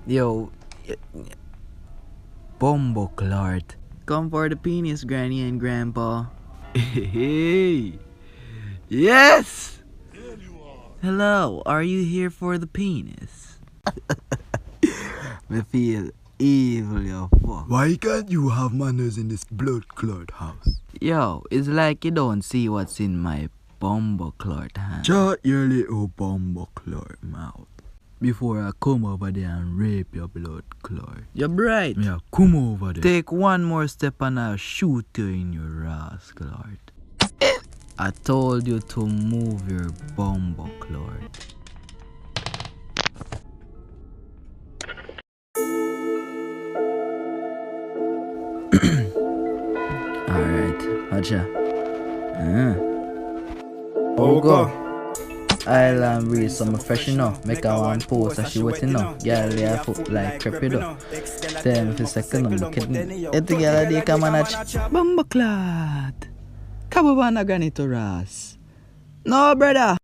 Yo, Bumbleclart. Come for the penis, Granny and Grandpa. Hey! Yes! Hello, are you here for the penis? Me feel evil, yo, fuck. Why can't you have manners in this blood-clot house? Yo, it's like you don't see what's in my Bumbleclart hand. Shut your little bumbleclot mouth before I come over there and rape your blood clot. You're bright. Yeah, come over there. Take one more step and I'll shoot you in your ass, Clart. I told you to move your Bumbleclart. Alright, watcha. Okay. I'll read some fresh enough. Make a one post as she wet enough. Girl, yeah, foot like crepido. Tell me if it's a second, I'm looking. It's the girl they come and Bumbleclart. Kababana ganito ras. No, brother.